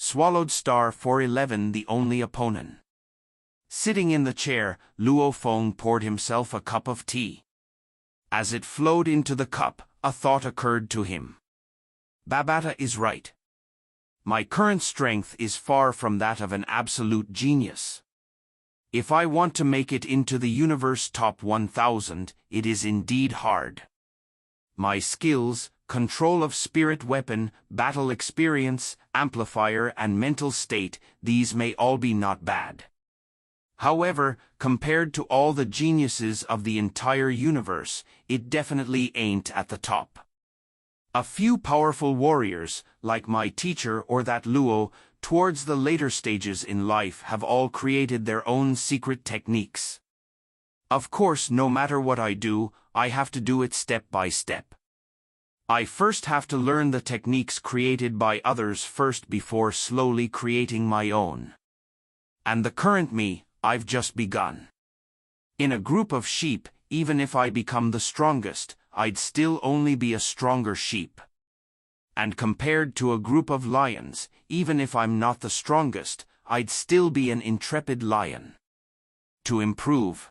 swallowed star 411 the only opponent. Sitting in the chair, Luo Feng poured himself a cup of tea. As it flowed into the cup, a thought occurred to him. Babata is right. My current strength is far from that of an absolute genius. If I want to make it into the universe top 1000, it is indeed hard. My skills, control of spirit weapon, battle experience, amplifier and mental state, these may all be not bad. However, compared to all the geniuses of the entire universe, it definitely ain't at the top. A few powerful warriors, like my teacher or that Luo, towards the later stages in life have all created their own secret techniques. Of course, no matter what I do, I have to do it step by step. I first have to learn the techniques created by others first before slowly creating my own. And the current me, I've just begun. In a group of sheep, even if I become the strongest, I'd still only be a stronger sheep. And compared to a group of lions, even if I'm not the strongest, I'd still be an intrepid lion. To improve,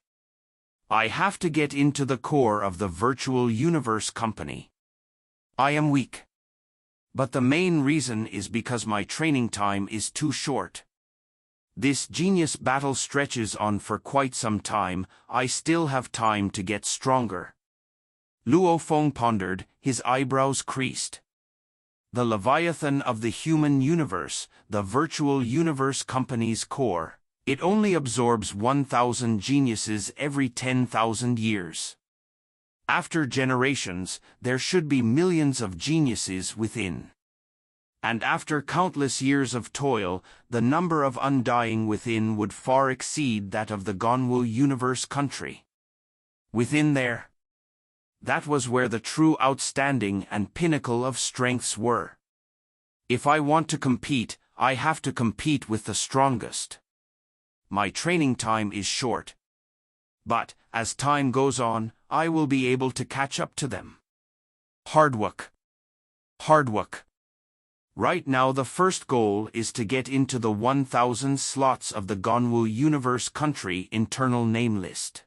I have to get into the core of the virtual universe company. I am weak. But the main reason is because my training time is too short. This genius battle stretches on for quite some time. I still have time to get stronger. Luo Feng pondered, his eyebrows creased. The Leviathan of the human universe, the virtual universe company's core, it only absorbs 1,000 geniuses every 10,000 years. After generations, there should be millions of geniuses within. And after countless years of toil, the number of undying within would far exceed that of the Gonwu universe country. Within there, that was where the true outstanding and pinnacle of strengths were. If I want to compete, I have to compete with the strongest. My training time is short. But, as time goes on, I will be able to catch up to them. Hard work. Hard work. Right now the first goal is to get into the 1,000 slots of the Gonwu universe country internal name list.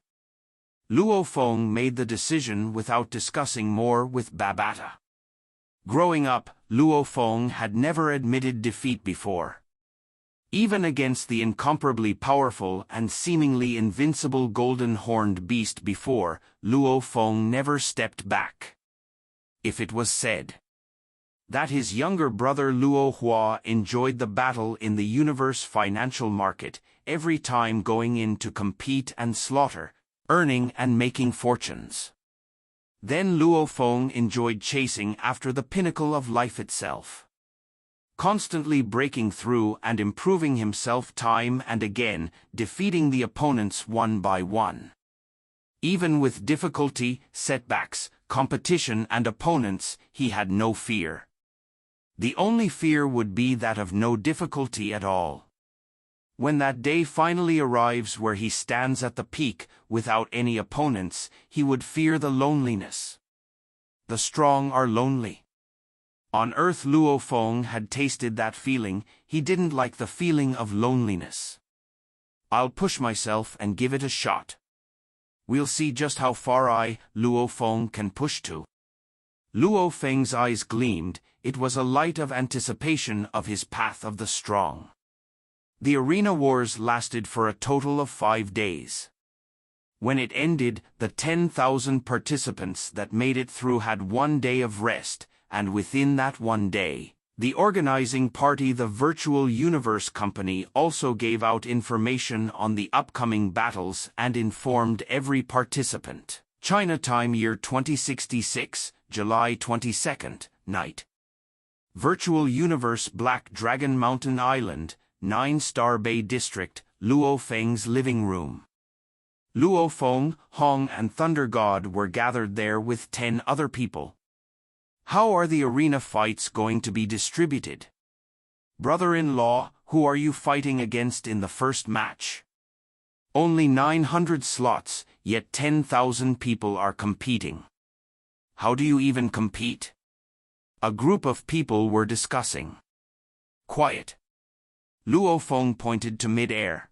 Luo Feng made the decision without discussing more with Babata. Growing up, Luo Feng had never admitted defeat before. Even against the incomparably powerful and seemingly invincible golden-horned beast before, Luo Feng never stepped back. If it was said that his younger brother Luo Hua enjoyed the battle in the universe financial market, every time going in to compete and slaughter, earning and making fortunes, then Luo Feng enjoyed chasing after the pinnacle of life itself, constantly breaking through and improving himself time and again, defeating the opponents one by one. Even with difficulty, setbacks, competition and opponents, he had no fear. The only fear would be that of no difficulty at all. When that day finally arrives where he stands at the peak, without any opponents, he would fear the loneliness. The strong are lonely. On Earth Luo Feng had tasted that feeling. He didn't like the feeling of loneliness. I'll push myself and give it a shot. We'll see just how far Luo Feng can push to. Luo Feng's eyes gleamed. It was a light of anticipation of his path of the strong. The arena wars lasted for a total of 5 days. When it ended, the 10,000 participants that made it through had 1 day of rest, and within that 1 day, the organizing party, the Virtual Universe Company, also gave out information on the upcoming battles and informed every participant. China time year 2066, July 22nd, night. Virtual Universe Black Dragon Mountain Island, 9-Star Bay District, Luo Feng's living room. Luo Feng, Hong and Thunder God were gathered there with 10 other people. How are the arena fights going to be distributed? Brother-in-law, who are you fighting against in the first match? Only 900 slots, yet 10,000 people are competing. How do you even compete? A group of people were discussing. Quiet. Luo Feng pointed to mid-air.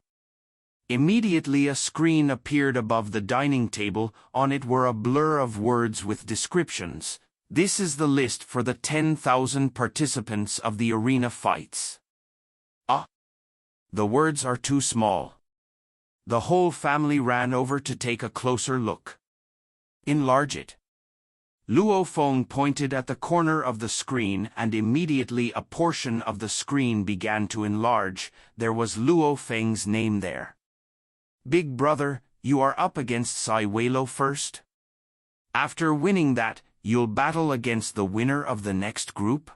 Immediately a screen appeared above the dining table. On it were a blur of words with descriptions. This is the list for the 10,000 participants of the arena fights. Ah! The words are too small. The whole family ran over to take a closer look. Enlarge it. Luo Feng pointed at the corner of the screen, and immediately a portion of the screen began to enlarge. There was Luo Feng's name there. Big brother, you are up against Sai Weiluo first? After winning that, you'll battle against the winner of the next group?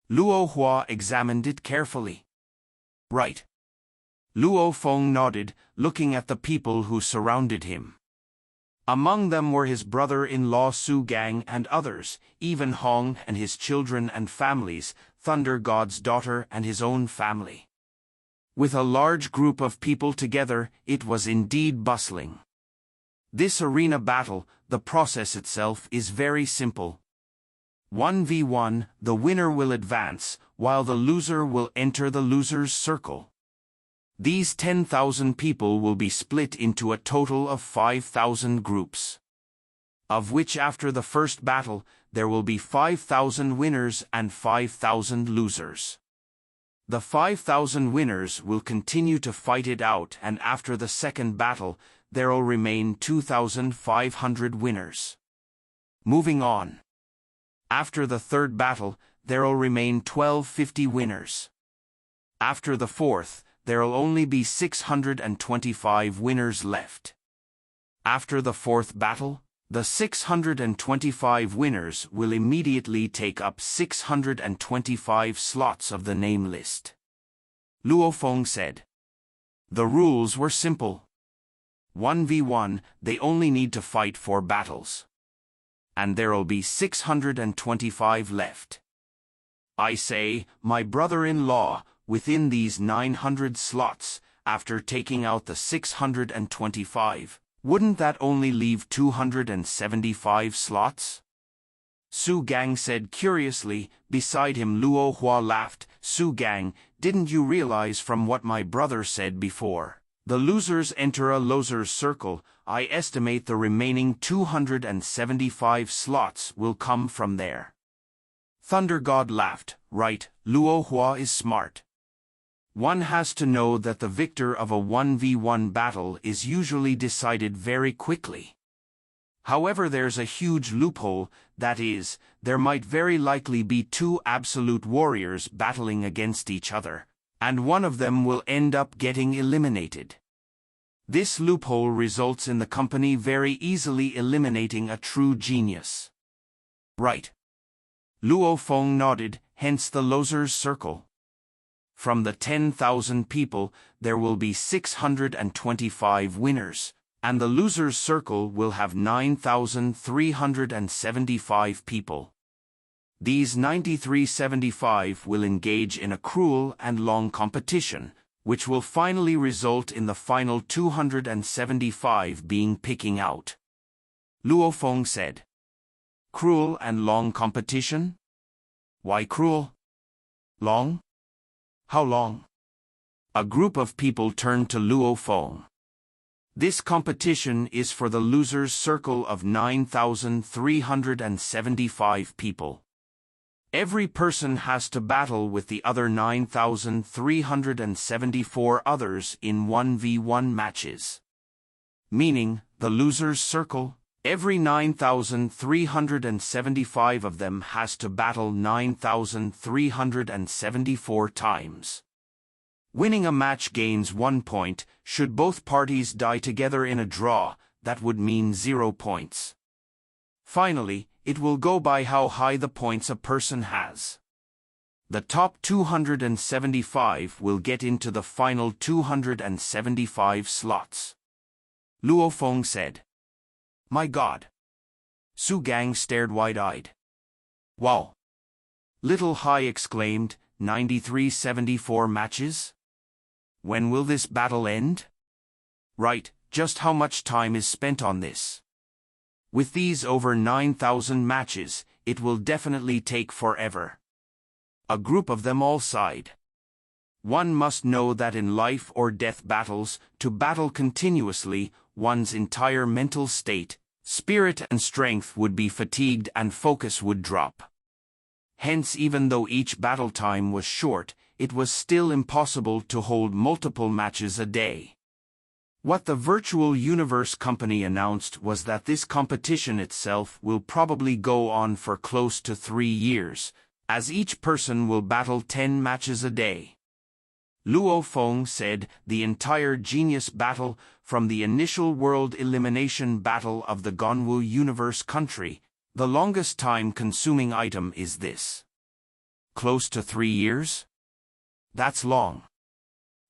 Luo Hua examined it carefully. Right. Luo Feng nodded, looking at the people who surrounded him. Among them were his brother-in-law Su Gang and others, even Hong and his children and families, Thunder God's daughter and his own family. With a large group of people together, it was indeed bustling. This arena battle, the process itself is very simple. 1v1, the winner will advance, while the loser will enter the loser's circle. These 10,000 people will be split into a total of 5,000 groups, of which after the first battle, there will be 5,000 winners and 5,000 losers. The 5,000 winners will continue to fight it out, and after the second battle, there'll remain 2,500 winners. Moving on. After the third battle, there'll remain 1,250 winners. After the fourth, there'll only be 625 winners left. After the fourth battle, the 625 winners will immediately take up 625 slots of the name list. Luo Feng said. The rules were simple. 1v1, they only need to fight 4 battles. And there'll be 625 left. I say, my brother-in-law, within these 900 slots, after taking out the 625, wouldn't that only leave 275 slots? Su Gang said curiously. Beside him Luo Hua laughed. Su Gang, didn't you realize from what my brother said before? The losers enter a loser's circle. I estimate the remaining 275 slots will come from there. Thunder God laughed. Right, Luo Hua is smart. One has to know that the victor of a 1v1 battle is usually decided very quickly. However, there's a huge loophole, that is, there might very likely be 2 absolute warriors battling against each other, and one of them will end up getting eliminated. This loophole results in the company very easily eliminating a true genius. Right. Luo Feng nodded, hence the loser's circle. From the 10,000 people, there will be 625 winners, and the loser's circle will have 9,375 people. These 9,375 will engage in a cruel and long competition, which will finally result in the final 275 being picking out. Luo Feng said. Cruel and long competition? Why cruel? Long? How long? A group of people turned to Luo Feng. This competition is for the loser's circle of 9,375 people. Every person has to battle with the other 9,374 others in 1v1 matches. Meaning, the loser's circle, every 9,375 of them has to battle 9,374 times. Winning a match gains 1 point. Should both parties die together in a draw, that would mean 0 points. Finally, it will go by how high the points a person has. The top 275 will get into the final 275 slots. Luo Feng said. My God. Su Gang stared wide-eyed. Wow. Little Hai exclaimed, 9374 matches? When will this battle end? Right, just how much time is spent on this? With these over 9,000 matches, it will definitely take forever. A group of them all sighed. One must know that in life or death battles, to battle continuously, one's entire mental state, spirit and strength would be fatigued and focus would drop. Hence, even though each battle time was short, it was still impossible to hold multiple matches a day. What the Virtual Universe company announced was that this competition itself will probably go on for close to 3 years, as each person will battle 10 matches a day. Luo Feng said the entire genius battle, from the initial world elimination battle of the Gonwu Universe country, the longest time-consuming item is this. Close to 3 years? That's long.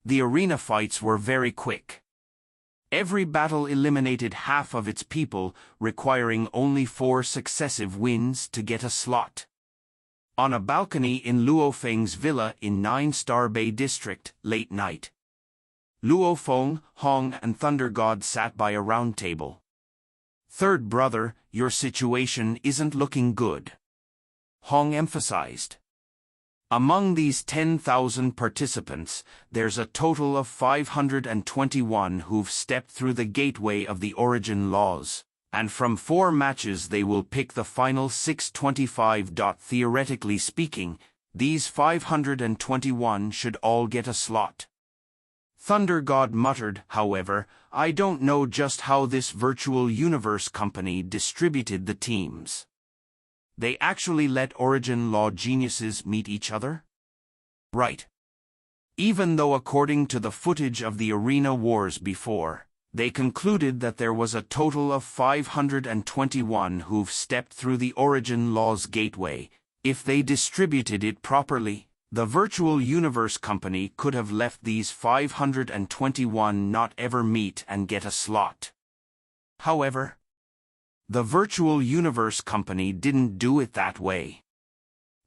The arena fights were very quick. Every battle eliminated half of its people, requiring only 4 successive wins to get a slot. On a balcony in Luo Feng's villa in 9-Star Bay District, late night. Luo Feng, Hong and Thunder God sat by a round table. "Third brother, your situation isn't looking good," Hong emphasized. "Among these 10,000 participants, there's a total of 521 who've stepped through the gateway of the origin laws, and from 4 matches they will pick the final 625. Theoretically speaking, these 521 should all get a slot." Thunder God muttered, "However, I don't know just how this Virtual Universe company distributed the teams. They actually let Origin Law geniuses meet each other?" "Right. Even though according to the footage of the arena wars before, they concluded that there was a total of 521 who've stepped through the Origin Law's gateway, if they distributed it properly, the Virtual Universe company could have left these 521 not ever meet and get a slot. However, the Virtual Universe company didn't do it that way.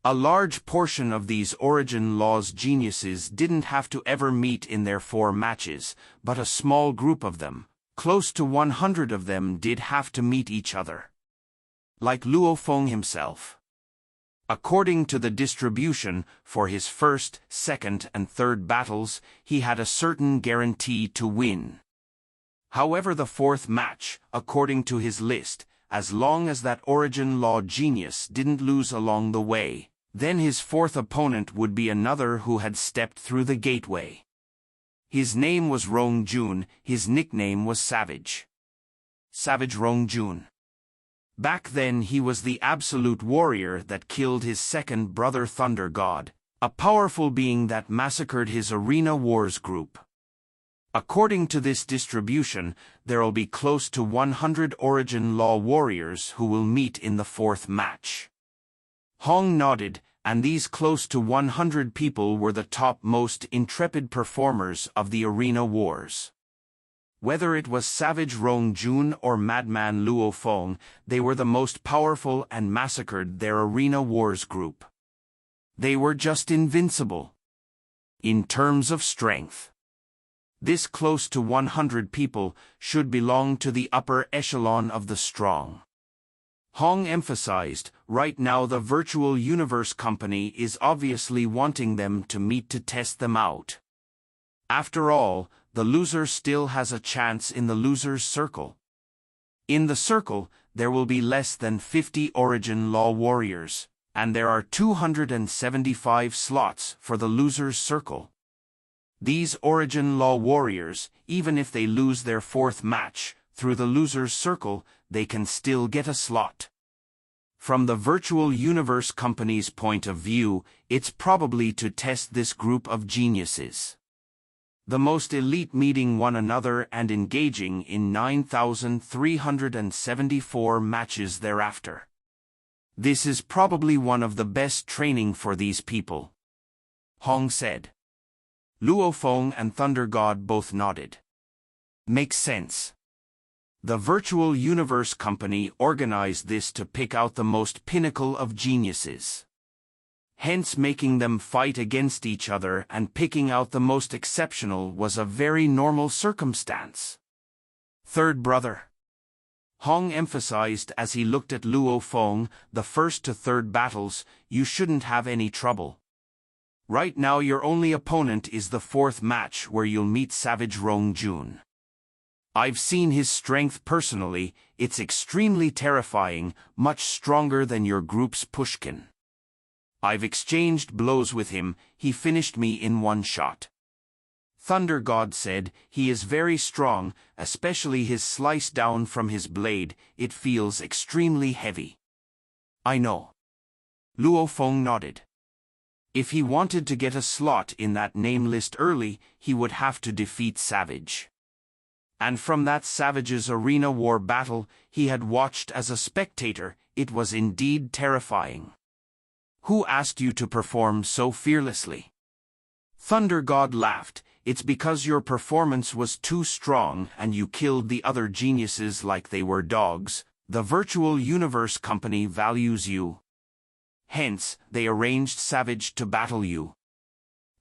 A large portion of these Origin Laws geniuses didn't have to ever meet in their 4 matches, but a small group of them, close to 100 of them, did have to meet each other. Like Luo Feng himself. According to the distribution, for his first, second and third battles, he had a certain guarantee to win. However, the 4th match, according to his list, as long as that Origin Law genius didn't lose along the way, then his 4th opponent would be another who had stepped through the gateway. His name was Rong Jun, his nickname was Savage. Savage Rong Jun. Back then he was the absolute warrior that killed his second brother Thunder God, a powerful being that massacred his Arena Wars group. According to this distribution, there'll be close to 100 Origin Law warriors who will meet in the 4th match. Hong nodded, and these close to 100 people were the top most intrepid performers of the Arena Wars. Whether it was Savage Rong Jun or Madman Luo Feng, they were the most powerful and massacred their Arena Wars group. They were just invincible. In terms of strength, this close to 100 people should belong to the upper echelon of the strong. Hong emphasized, right now the Virtual Universe company is obviously wanting them to meet to test them out. After all, the loser still has a chance in the loser's circle. In the circle, there will be less than 50 Origin Law warriors, and there are 275 slots for the loser's circle. These Origin Law warriors, even if they lose their 4th match, through the loser's circle, they can still get a slot. From the Virtual Universe company's point of view, it's probably to test this group of geniuses. The most elite meeting one another and engaging in 9,374 matches thereafter. This is probably one of the best training for these people, Hong said. Luo Feng and Thunder God both nodded. Makes sense. The Virtual Universe company organized this to pick out the most pinnacle of geniuses. Hence making them fight against each other and picking out the most exceptional was a very normal circumstance. Third brother, Hong emphasized as he looked at Luo Feng, the first to third battles, you shouldn't have any trouble. Right now your only opponent is the fourth match where you'll meet Savage Rong Jun. I've seen his strength personally, it's extremely terrifying, much stronger than your group's Pushkin. I've exchanged blows with him, he finished me in one shot. Thunder God said, he is very strong, especially his slice down from his blade, it feels extremely heavy. I know. Luo Feng nodded. If he wanted to get a slot in that name list early, he would have to defeat Savage. And from that Savage's arena war battle he had watched as a spectator, it was indeed terrifying. Who asked you to perform so fearlessly? Thunder God laughed, it's because your performance was too strong and you killed the other geniuses like they were dogs. The Virtual Universe Company values you. Hence, they arranged Savage to battle you,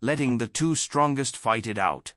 letting the two strongest fight it out.